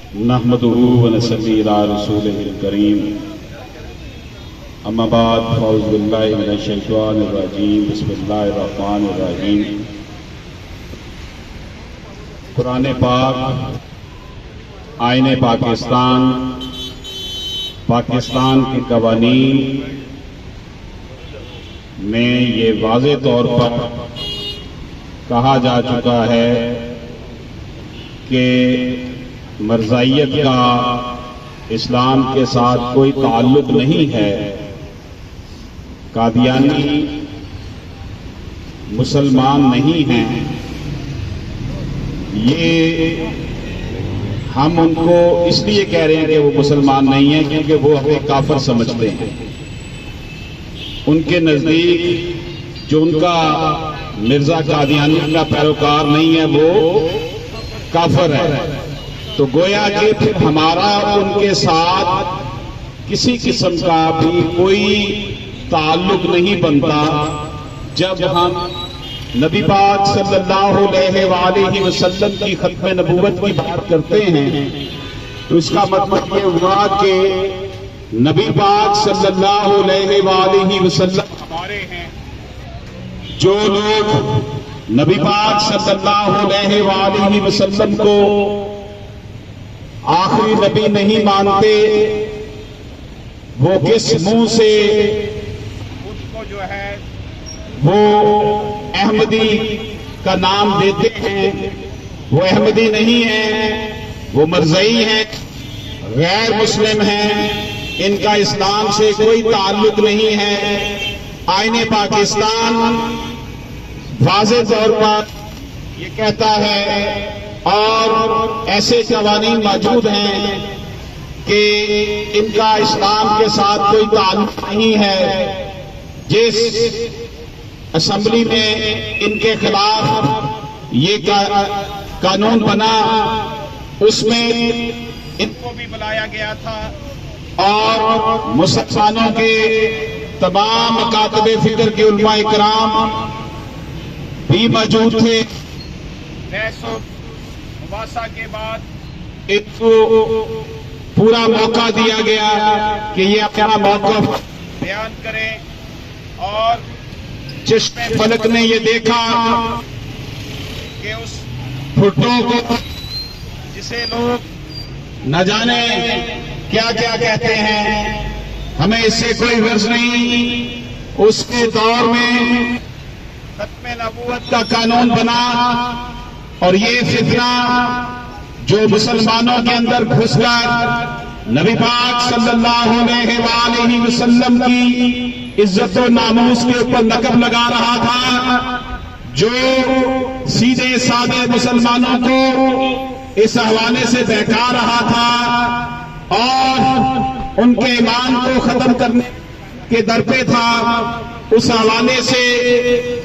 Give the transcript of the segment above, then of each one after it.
نحمده ونصلي على رسوله الكريم اما بعد فاعوذ بالله من الشیطان الرجیم بسم اللہ الرحمن الرحیم۔ قرآن پاک آئین پاکستان کے قوانین میں یہ واضح طور پر کہا جا چکا ہے کہ مرزائیت کا اسلام کے ساتھ کوئی تعلق نہیں ہے۔ قادیانی مسلمان نہیں ہیں، یہ ہم ان کو اس لیے کہہ رہے ہیں کہ وہ مسلمان نہیں ہیں کیونکہ وہ ہمیں کافر سمجھتے ہیں۔ ان کے نزدیک جو ان کا مرزا قادیانی کا پیروکار نہیں ہے وہ کافر ہے، تو گویا کہ پھر ہمارا ان کے ساتھ کسی قسم کا بھی کوئی تعلق نہیں بنتا۔ جب ہم نبی پاک صلی اللہ علیہ وآلہ وسلم کی ختم نبوت کی بات کرتے ہیں تو اس کا مطلب یہ ہوا کہ نبی پاک صلی اللہ علیہ وآلہ وسلم ہمارے ہیں۔ جو لوگ نبی پاک صلی اللہ علیہ وآلہ وسلم کو آخری نبی نہیں مانتے وہ کس منہ سے خود کو جو ہے وہ احمدی کا نام دیتے ہیں؟ وہ احمدی نہیں ہیں، وہ مرزائی ہیں، غیر مسلم ہیں، ان کا اسلام سے کوئی تعلق نہیں ہے۔ آئین پاکستان واضح طور پر یہ کہتا ہے اور ایسے قوانین موجود ہیں کہ ان کا اسلام کے ساتھ کوئی تعلق نہیں ہے۔ جس اسمبلی میں ان کے خلاف یہ قانون بنا اس میں ان کو بھی بلایا گیا تھا اور مسلمانوں کے تمام مکاتب فکر کے علماء کرام بھی موجود تھے۔ بحث و مباحثہ کے بعد ان کو پورا موقع دیا گیا کہ یہ اپنا موقف بیان کریں، اور چشم فلک نے یہ دیکھا کہ اس بھٹو کو جسے لوگ نہ جانے کیا کیا کہتے ہیں، ہمیں اس سے کوئی غرض نہیں، اس کے دور میں ختم نبوت کا قانون بنا اور یہ فتنہ جو مسلمانوں کے اندر گھس کر نبی پاک صلی اللہ علیہ وآلہ وسلم کی عزت و ناموس کے اوپر نقب لگا رہا تھا، جو سیدھے سادے مسلمانوں کو اس حوالے سے بہکا رہا تھا اور ان کے ایمان کو ختم کرنے کے در پہ تھا، اس حوالے سے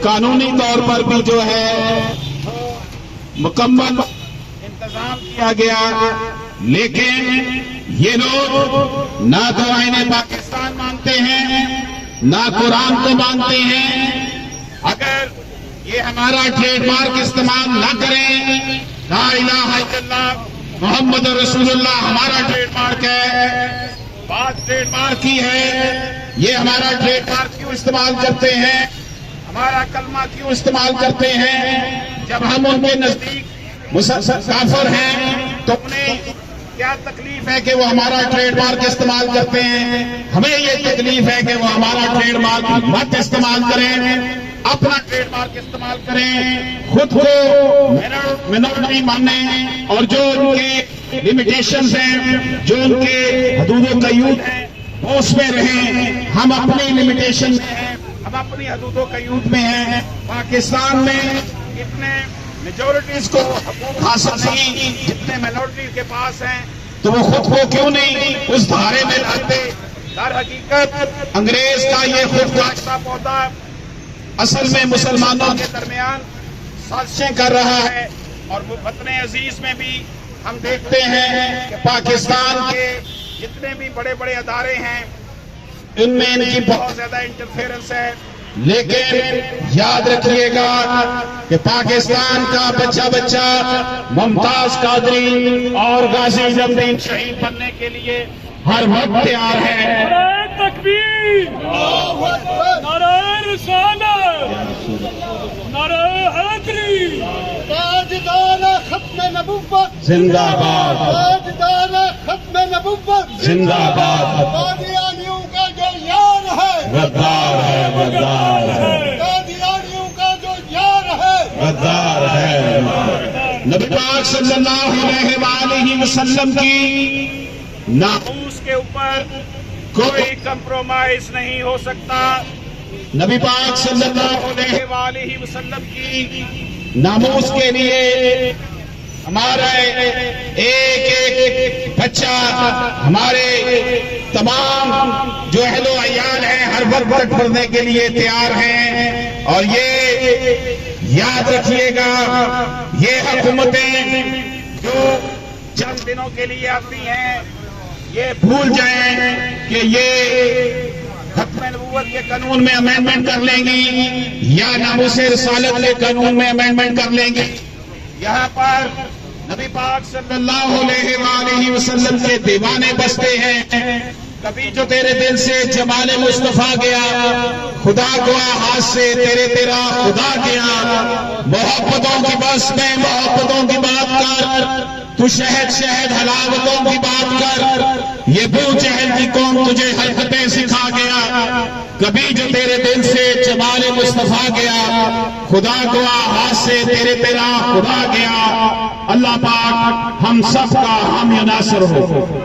قانونی طور پر بھی جو ہے مکمل انتظام کیا گیا۔ لیکن یہ لوگ نہ تو آئین پاکستان مانتے ہیں نہ قرآن کو مانتے ہیں۔ اگر یہ ہمارا ٹریڈ مارک استعمال نہ کریں، لا الہ الا اللہ محمد رسول اللہ ہمارا ٹریڈ مارک ہے، بات ٹریڈ مارک کی ہے، یہ ہمارا ٹریڈ مارک کیوں استعمال کرتے ہیں، ہمارا کلمہ کیوں استعمال کرتے ہیں؟ جب ہم ان کے نزدیک کافر ہیں تو انہیں کیا تکلیف ہے کہ وہ ہمارا ٹریڈ مارک استعمال کرتے ہیں؟ ہمیں یہ تکلیف ہے کہ وہ ہمارا ٹریڈ مارک مت استعمال کریں، اپنا ٹریڈ مارک استعمال کریں، خود کو منورٹی مانیں، اور جو ان کے لمیٹیشنز ہیں، جو ان کے حدود و قیود ہیں اس میں رہیں۔ ہم اپنی لمیٹیشن میں ہیں، ہم اپنی حدود و قیود میں ہیں۔ پاکستان میں اتنے میجورٹیز کو حقوق حاصل نہیں جتنے مائنورٹی کے پاس ہیں، تو وہ خود کو کیوں نہیں اس دھارے میں لاتے؟ در حقیقت انگریز کا یہ خود کاشتہ پودا اصل میں مسلمانوں کے درمیان سازشیں کر رہا ہے۔ اور وہ وطن عزیز میں بھی ہم دیکھتے ہیں کہ پاکستان کے جتنے بھی بڑے بڑے ادارے ہیں ان میں ان کی بہت زیادہ انٹرفیئرنس ہے۔ لیکن یاد رکھیے گا کہ پاکستان کا بچہ بچہ ممتاز قادری اور غازی نصرالدین شہید بننے کے لیے ہر وقت تیار ہے۔ نعرہ تکبیر، نعرہ رسالت، نعرہ حیدری، تاجدار ختم نبوت زندہ باد، تاجدار ختم نبوت زندہ باد۔ قادیانیوں کا جو یار ہے غدار ہے، غدار ہے، قادیانیوں کا جو یار ہے غدار ہے۔ نبی پاک صلی اللہ علیہ وآلہ وسلم کی ناموس کے اوپر کوئی کمپرومائز نہیں ہو سکتا۔ نبی پاک صلی اللہ علیہ وآلہ وسلم کی ناموس کے لیے ہمارا ایک ایک بچہ، ہمارے تمام جو اہل و عیال ہیں ہر وقت پڑھنے کے لیے تیار ہیں۔ اور یہ یاد رکھیے گا، یہ حکومتیں جو چند دنوں کے لیے آتی ہیں یہ بھول جائیں کہ یہ ختم نبوت کے قانون میں امینڈمنٹ کر لیں گی یا ناموس رسالت کے قانون میں امینڈمنٹ کر لیں گی۔ یہاں پر نبی پاک صلی اللہ علیہ وآلہ وسلم کے دیوانے بستے ہیں۔ کبھی جو تیرے دل سے جمال مصطفیٰ گیا، خدا گوا ہاتھ سے تیرا خدا گیا۔ محبتوں کی بس میں محبتوں کی بات کر، تو شہد حلاوتوں کی بات کر، یہ بو جہل کی قوم تجھے حرکتیں سکھا گیا۔ کبھی جو تیرے دل سے جمال مصطفیٰ گیا، خدا گوا ہاتھ سے تیرا خدا گیا۔ اللہ پاک ہم سب کا حامی و ناصر ہو۔